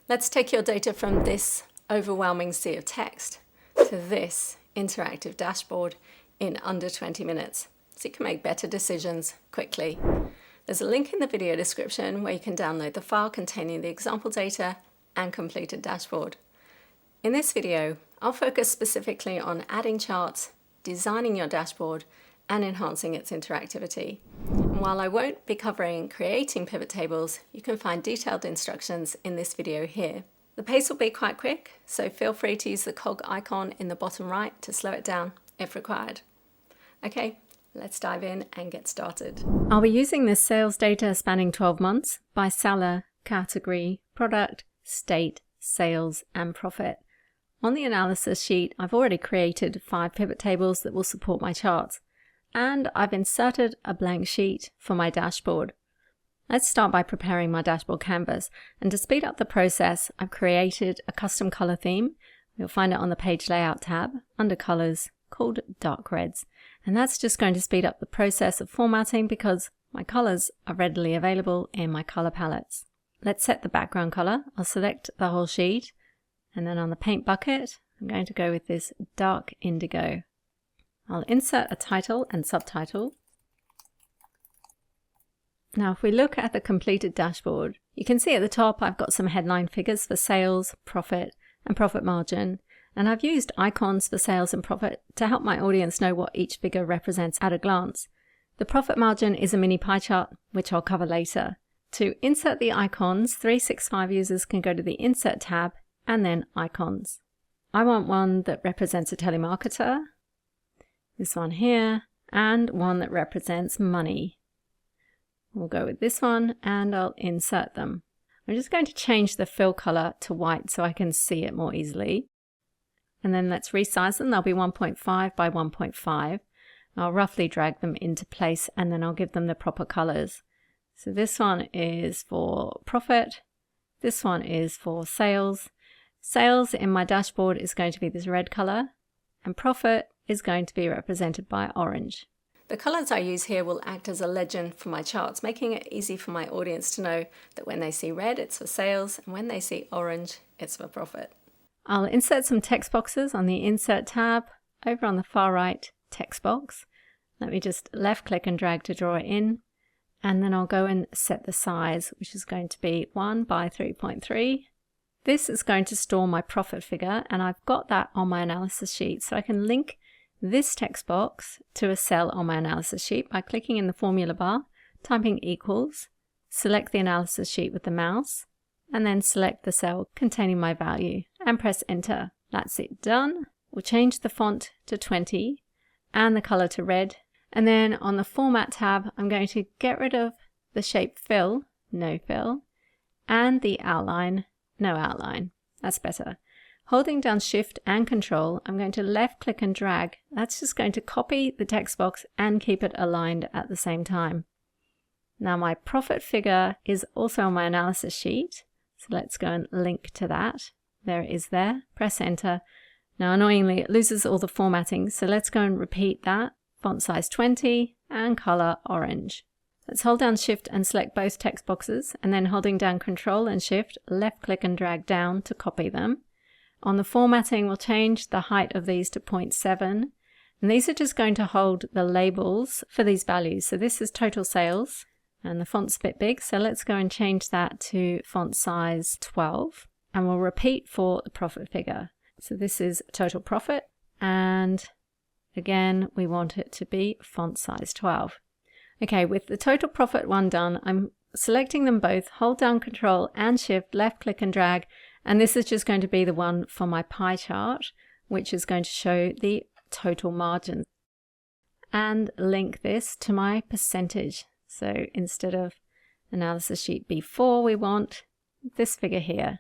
Let's take your data from this overwhelming sea of text to this interactive dashboard in under 20 minutes, so you can make better decisions quickly. There's a link in the video description where you can download the file containing the example data and completed dashboard. In this video, I'll focus specifically on adding charts, designing your dashboard, and enhancing its interactivity. And while I won't be covering creating pivot tables, you can find detailed instructions in this video here. The pace will be quite quick, so feel free to use the cog icon in the bottom right to slow it down if required. Okay, let's dive in and get started. I'll be using this sales data spanning 12 months by seller, category, product, state, sales, and profit. On the analysis sheet, I've already created 5 pivot tables that will support my charts, and I've inserted a blank sheet for my dashboard. Let's start by preparing my dashboard canvas, and to speed up the process, I've created a custom color theme. You'll find it on the page layout tab under colors, called dark reds, and that's just going to speed up the process of formatting because my colors are readily available in my color palettes. Let's set the background color. I'll select the whole sheet, and then on the paint bucket, I'm going to go with this dark indigo. I'll insert a title and subtitle. Now, if we look at the completed dashboard, you can see at the top I've got some headline figures for sales, profit, and profit margin. And I've used icons for sales and profit to help my audience know what each figure represents at a glance. The profit margin is a mini pie chart, which I'll cover later. To insert the icons, 365 users can go to the Insert tab and then Icons. I want one that represents a telemarketer, this one here, and one that represents money. We'll go with this one and I'll insert them. I'm just going to change the fill color to white so I can see it more easily. And then let's resize them. They'll be 1.5 by 1.5. I'll roughly drag them into place and then I'll give them the proper colors. So this one is for profit. This one is for sales. Sales in my dashboard is going to be this red color, and profit is going to be represented by orange. The colors I use here will act as a legend for my charts, making it easy for my audience to know that when they see red, it's for sales, and when they see orange, it's for profit. I'll insert some text boxes on the Insert tab. Over on the far right, text box. Let me just left click and drag to draw it in, and then I'll go and set the size, which is going to be 1 by 3.3. This is going to store my profit figure, and I've got that on my analysis sheet, so I can link this text box to a cell on my analysis sheet by clicking in the formula bar, typing equals, select the analysis sheet with the mouse, and then select the cell containing my value and press enter. That's it done. We'll change the font to 20 and the color to red. And then on the format tab, I'm going to get rid of the shape fill, no fill, and the outline, no outline. That's better. Holding down Shift and Control, I'm going to left click and drag. That's just going to copy the text box and keep it aligned at the same time. Now my profit figure is also on my analysis sheet. So let's go and link to that. There it is there. Press enter. Now annoyingly it loses all the formatting. So let's go and repeat that. Font size 20 and color orange. Let's hold down Shift and select both text boxes, and then holding down Control and Shift, left click and drag down to copy them. On the formatting, we'll change the height of these to 0.7, and these are just going to hold the labels for these values. So this is total sales, and the font's a bit big, so let's go and change that to font size 12, and we'll repeat for the profit figure. So this is total profit, and again, we want it to be font size 12. Okay, with the total profit one done, I'm selecting them both, hold down Control and Shift, left click and drag, and this is just going to be the one for my pie chart, which is going to show the total margin. And link this to my percentage. So instead of analysis sheet B4, we want this figure here.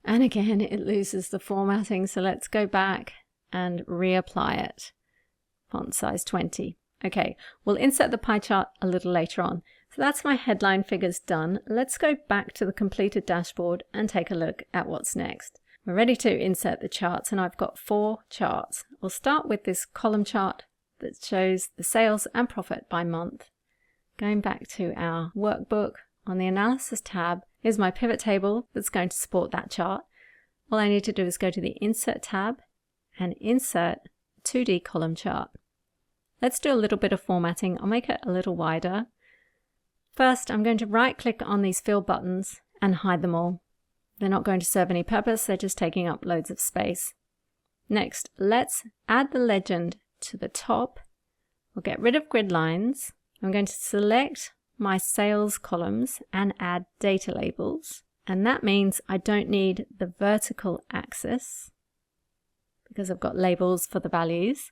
And again, it loses the formatting, so let's go back and reapply it. Font size 20. Okay, we'll insert the pie chart a little later on. So that's my headline figures done. Let's go back to the completed dashboard and take a look at what's next. We're ready to insert the charts, and I've got 4 charts. We'll start with this column chart that shows the sales and profit by month. Going back to our workbook, on the analysis tab, Here's my pivot table that's going to support that chart. All I need to do is go to the Insert tab and insert 2D column chart. Let's do a little bit of formatting. I'll make it a little wider. First, I'm going to right-click on these fill buttons and hide them all. They're not going to serve any purpose, they're just taking up loads of space. Next, let's add the legend to the top. We'll get rid of grid lines. I'm going to select my sales columns and add data labels. And that means I don't need the vertical axis because I've got labels for the values.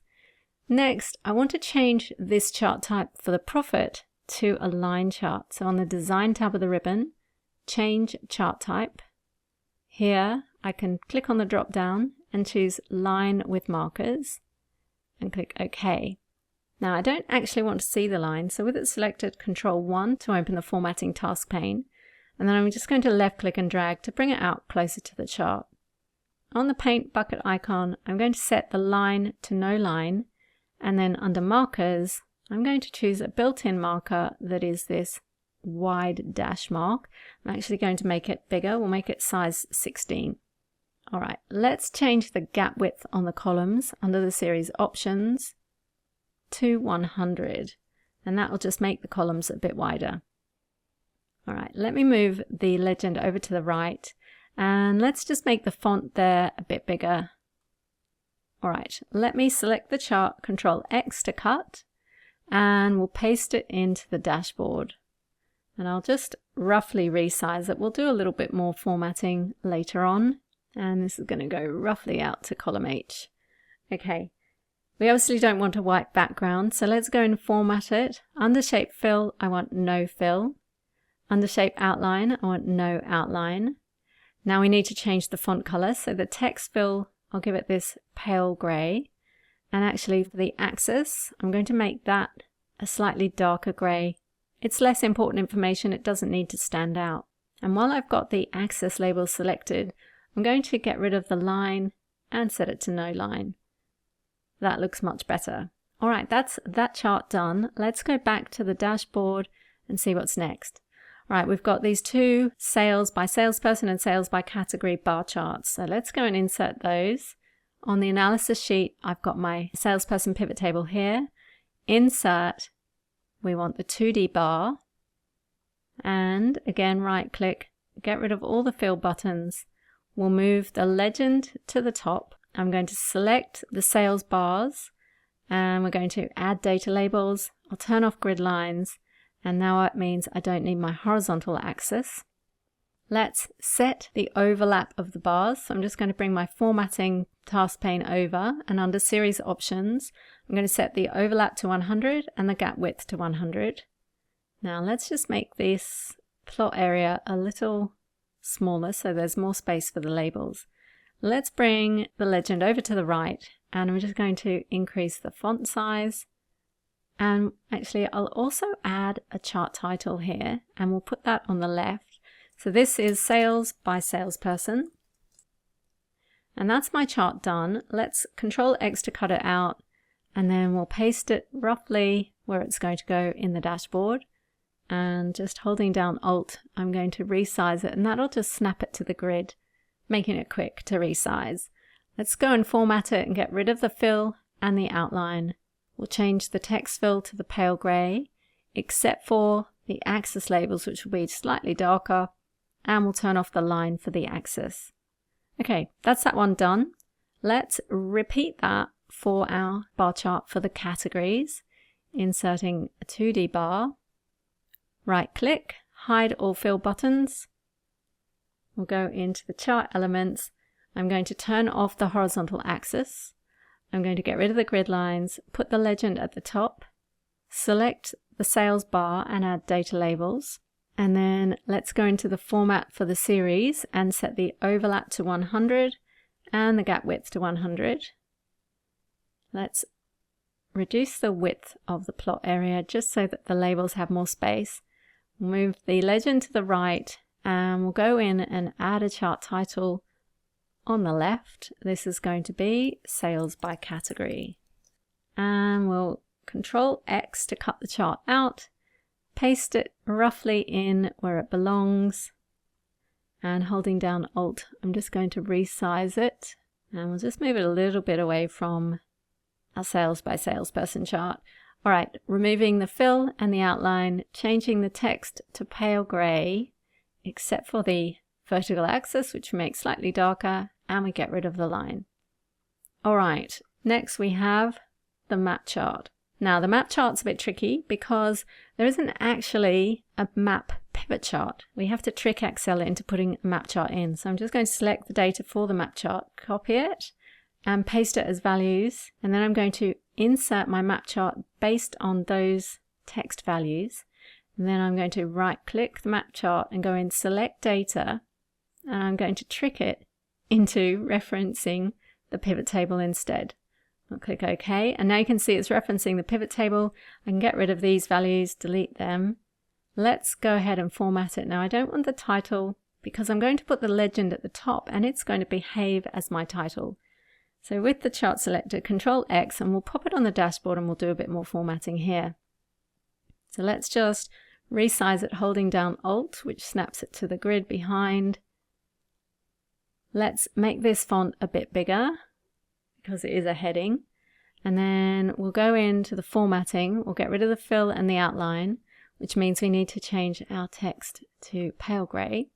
Next, I want to change this chart type for the profit to a line chart. So on the Design tab of the ribbon, change chart type. Here, I can click on the drop down and choose Line with Markers and click OK. Now I don't actually want to see the line, so with it selected, Control 1 to open the formatting task pane, and then I'm just going to left click and drag to bring it out closer to the chart. On the paint bucket icon, I'm going to set the line to no line, and then under markers, I'm going to choose a built-in marker that is this wide dash mark. I'm actually going to make it bigger. We'll make it size 16. All right, let's change the gap width on the columns under the series options to 100, and that will just make the columns a bit wider. All right, let me move the legend over to the right, and let's just make the font there a bit bigger. All right, let me select the chart, Control X to cut, and we'll paste it into the dashboard. And I'll just roughly resize it. We'll do a little bit more formatting later on. And this is going to go roughly out to column H. Okay, we obviously don't want a white background, so let's go and format it. Under Shape Fill, I want no fill. Under Shape Outline, I want no outline. Now we need to change the font color, so the text fill, I'll give it this pale gray. And actually for the axis, I'm going to make that a slightly darker gray. It's less important information, it doesn't need to stand out. And while I've got the axis label selected, I'm going to get rid of the line and set it to no line. That looks much better. All right, that's that chart done. Let's go back to the dashboard and see what's next. All right, we've got these two sales by salesperson and sales by category bar charts. So let's go and insert those. On the analysis sheet, I've got my salesperson pivot table here. Insert, we want the 2D bar. And again, right click, get rid of all the fill buttons. We'll move the legend to the top. I'm going to select the sales bars and we're going to add data labels. I'll turn off grid lines, and now it means I don't need my horizontal axis. Let's set the overlap of the bars. So I'm just going to bring my formatting task pane over, and under series options, I'm going to set the overlap to 100 and the gap width to 100. Now let's just make this plot area a little smaller so there's more space for the labels. Let's bring the legend over to the right, and I'm just going to increase the font size. And actually I'll also add a chart title here, and we'll put that on the left. So this is sales by salesperson. And that's my chart done. Let's Control X to cut it out, and then we'll paste it roughly where it's going to go in the dashboard. And just holding down Alt, I'm going to resize it, and that'll just snap it to the grid, making it quick to resize. Let's go and format it and get rid of the fill and the outline. We'll change the text fill to the pale gray, except for the axis labels, which will be slightly darker, and we'll turn off the line for the axis. Okay, that's that one done. Let's repeat that for our bar chart for the categories. Inserting a 2D bar, right click, hide all fill buttons. We'll go into the chart elements. I'm going to turn off the horizontal axis. I'm going to get rid of the grid lines, put the legend at the top, select the sales bar and add data labels. And then let's go into the format for the series and set the overlap to 100 and the gap width to 100. Let's reduce the width of the plot area just so that the labels have more space. We'll move the legend to the right, and we'll go in and add a chart title on the left. This is going to be sales by category. And we'll Control X to cut the chart out, paste it roughly in where it belongs, and holding down Alt, I'm just going to resize it, and we'll just move it a little bit away from our sales by salesperson chart. All right, removing the fill and the outline, changing the text to pale gray, except for the vertical axis, which makes slightly darker, and we get rid of the line. All right, next we have the map chart. Now the map chart's a bit tricky because there isn't actually a map pivot chart. We have to trick Excel into putting a map chart in. So I'm just going to select the data for the map chart, copy it, and paste it as values. And then I'm going to insert my map chart based on those text values. And then I'm going to right-click the map chart and go in Select Data, and I'm going to trick it into referencing the pivot table instead. I'll click OK, and now you can see it's referencing the pivot table. I can get rid of these values, delete them. Let's go ahead and format it. Now I don't want the title because I'm going to put the legend at the top and it's going to behave as my title. So with the chart selected, Control X, and we'll pop it on the dashboard and we'll do a bit more formatting here. So let's just resize it holding down Alt, which snaps it to the grid behind. Let's make this font a bit bigger because it is a heading. And then we'll go into the formatting. We'll get rid of the fill and the outline, which means we need to change our text to pale gray.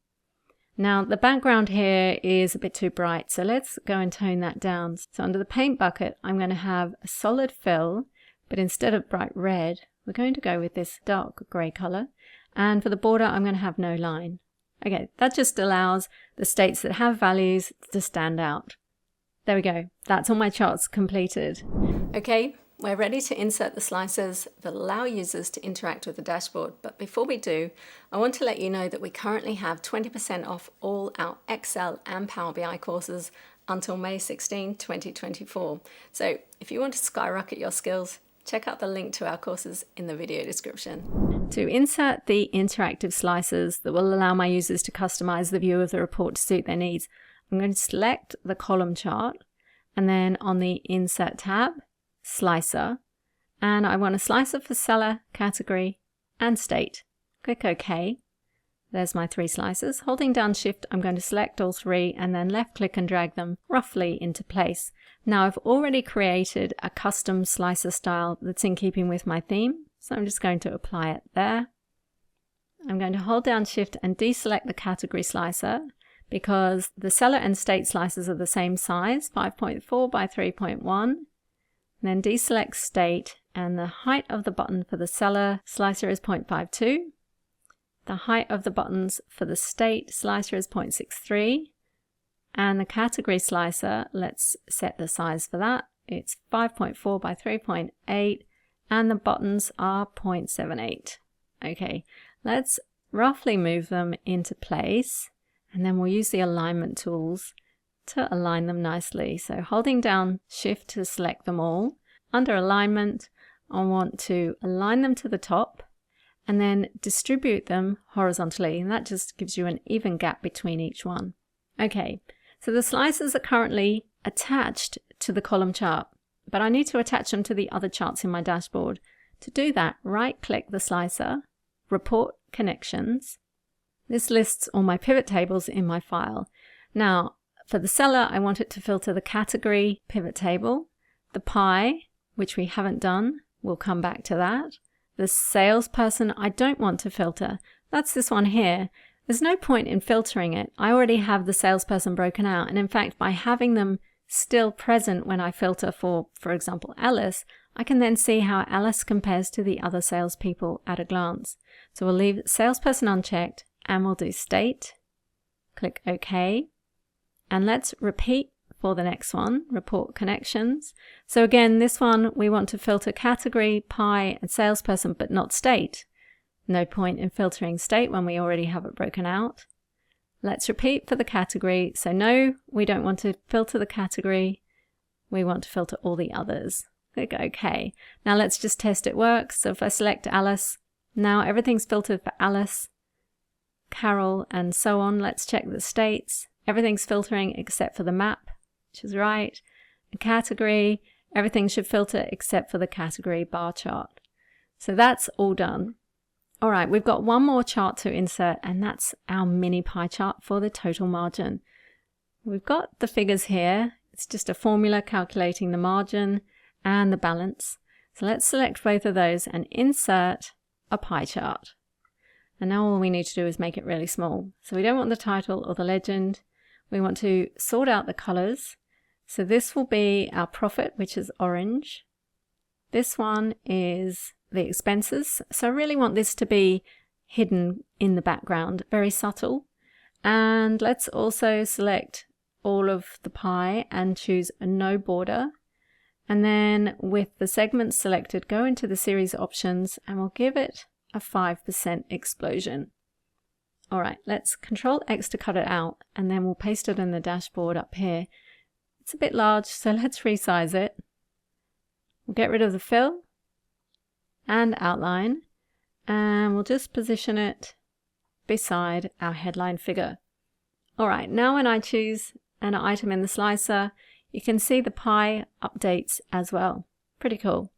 Now the background here is a bit too bright, so let's go and tone that down. So under the paint bucket, I'm going to have a solid fill, but instead of bright red, we're going to go with this dark gray color. And for the border, I'm going to have no line. Okay, that just allows the states that have values to stand out. There we go. That's all my charts completed. Okay, we're ready to insert the slices that allow users to interact with the dashboard. But before we do, I want to let you know that we currently have 20% off all our Excel and Power BI courses until May 16, 2024. So if you want to skyrocket your skills, check out the link to our courses in the video description. To insert the interactive slices that will allow my users to customize the view of the report to suit their needs, I'm going to select the column chart, and then on the Insert tab, Slicer, and I want a slicer for seller, category, and state. Click OK. There's my 3 slices. Holding down Shift, I'm going to select all 3 and then left click and drag them roughly into place. Now I've already created a custom slicer style that's in keeping with my theme, so I'm just going to apply it there. I'm going to hold down Shift and deselect the category slicer because the seller and state slices are the same size, 5.4 by 3.1. Then deselect state, and the height of the button for the seller slicer is 0.52. The height of the buttons for the state slicer is 0.63. And the category slicer, let's set the size for that. It's 5.4 by 3.8, and the buttons are 0.78. Okay, let's roughly move them into place, and then we'll use the alignment tools to align them nicely. So holding down Shift to select them all. Under alignment, I want to align them to the top and then distribute them horizontally, and that just gives you an even gap between each one. Okay, so the slices are currently attached to the column chart, but I need to attach them to the other charts in my dashboard. To do that, right-click the slicer, Report Connections. This lists all my pivot tables in my file. Now, for the seller, I want it to filter the category pivot table. The pie, which we haven't done, we'll come back to that. The salesperson, I don't want to filter. That's this one here. There's no point in filtering it. I already have the salesperson broken out. And in fact, by having them still present when I filter for example, Alice, I can then see how Alice compares to the other salespeople at a glance. So we'll leave salesperson unchecked and we'll do state. Click OK. And let's repeat for the next one, Report Connections. So again, this one, we want to filter category, pie, and salesperson, but not state. No point in filtering state when we already have it broken out. Let's repeat for the category. So no, we don't want to filter the category. We want to filter all the others. Click OK. Now let's just test it works. So if I select Alice, now everything's filtered for Alice, Carol, and so on. Let's check the states. Everything's filtering except for the map, which is right. A category, everything should filter except for the category bar chart. So that's all done. All right, we've got one more chart to insert, and that's our mini pie chart for the total margin. We've got the figures here. It's just a formula calculating the margin and the balance. So let's select both of those and insert a pie chart. And now all we need to do is make it really small. So we don't want the title or the legend. We want to sort out the colors. So this will be our profit, which is orange. This one is the expenses. So I really want this to be hidden in the background, very subtle. And let's also select all of the pie and choose a no border. And then with the segments selected, go into the series options and we'll give it a 5% explosion. All right, let's Control X to cut it out, and then we'll paste it in the dashboard up here. It's a bit large, so let's resize it. We'll get rid of the fill and outline, and we'll just position it beside our headline figure. All right, now when I choose an item in the slicer, you can see the pie updates as well. Pretty cool.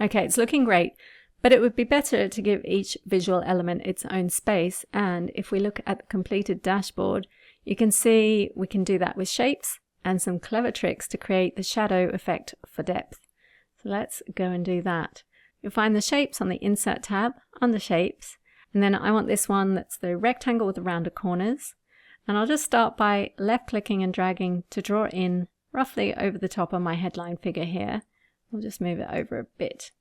Okay, it's looking great. But it would be better to give each visual element its own space, and if we look at the completed dashboard, you can see we can do that with shapes and some clever tricks to create the shadow effect for depth. So let's go and do that. You'll find the shapes on the Insert tab under Shapes, and then I want this one that's the rectangle with the rounded corners, and I'll just start by left-clicking and dragging to draw it in roughly over the top of my headline figure here. We'll just move it over a bit.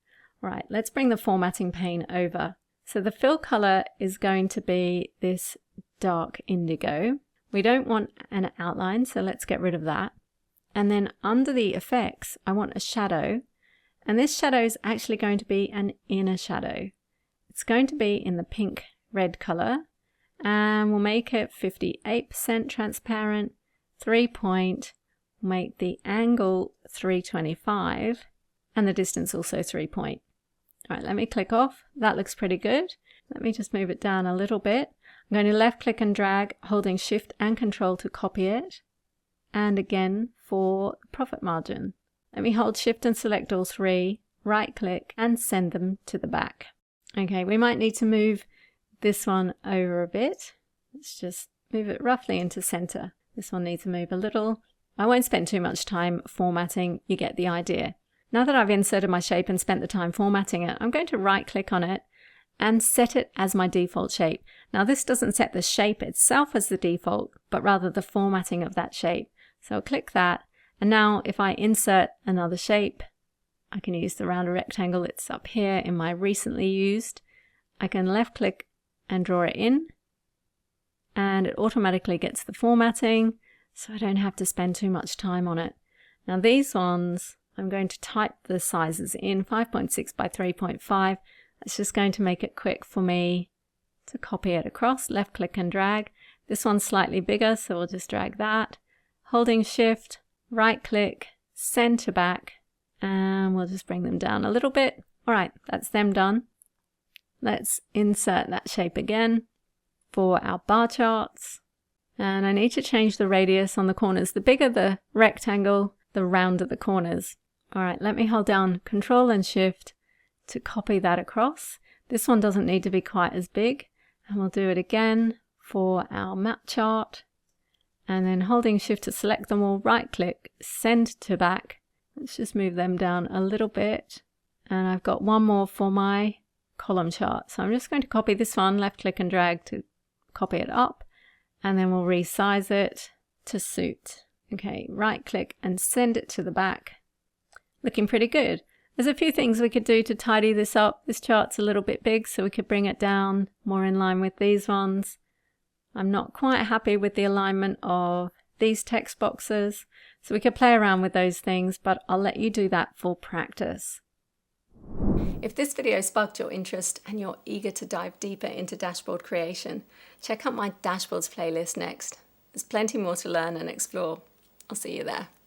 Right, let's bring the formatting pane over. So the fill color is going to be this dark indigo. We don't want an outline, so let's get rid of that. And then under the effects, I want a shadow. And this shadow is actually going to be an inner shadow. It's going to be in the pink red color. And we'll make it 58% transparent, 3-point, make the angle 325, and the distance also 3-point. All right, let me click off. That looks pretty good. Let me just move it down a little bit. I'm going to left click and drag, holding Shift and Control to copy it. And again for profit margin. Let me hold Shift and select all three, right click and send them to the back. Okay, we might need to move this one over a bit. Let's just move it roughly into center. This one needs to move a little. I won't spend too much time formatting, you get the idea. Now that I've inserted my shape and spent the time formatting it, I'm going to right click on it and set it as my default shape. Now this doesn't set the shape itself as the default, but rather the formatting of that shape. So I'll click that, and now if I insert another shape, I can use the rounded rectangle. It's up here in my recently used. I can left click and draw it in, and it automatically gets the formatting, so I don't have to spend too much time on it. Now these ones, I'm going to type the sizes in 5.6 by 3.5. That's just going to make it quick for me to copy it across. Left click and drag. This one's slightly bigger, so we'll just drag that. Holding Shift, right click, send to back, and we'll just bring them down a little bit. All right, that's them done. Let's insert that shape again for our bar charts. And I need to change the radius on the corners. The bigger the rectangle, the rounder the corners. All right, let me hold down Control and Shift to copy that across. This one doesn't need to be quite as big. And we'll do it again for our map chart. And then holding Shift to select them all, right click, send to back. Let's just move them down a little bit. And I've got one more for my column chart. So I'm just going to copy this one, left click and drag to copy it up. And then we'll resize it to suit. Okay, right click and send it to the back. Looking pretty good. There's a few things we could do to tidy this up. This chart's a little bit big, so we could bring it down more in line with these ones. I'm not quite happy with the alignment of these text boxes, so we could play around with those things, but I'll let you do that for practice. If this video sparked your interest and you're eager to dive deeper into dashboard creation, check out my dashboards playlist next. There's plenty more to learn and explore. I'll see you there.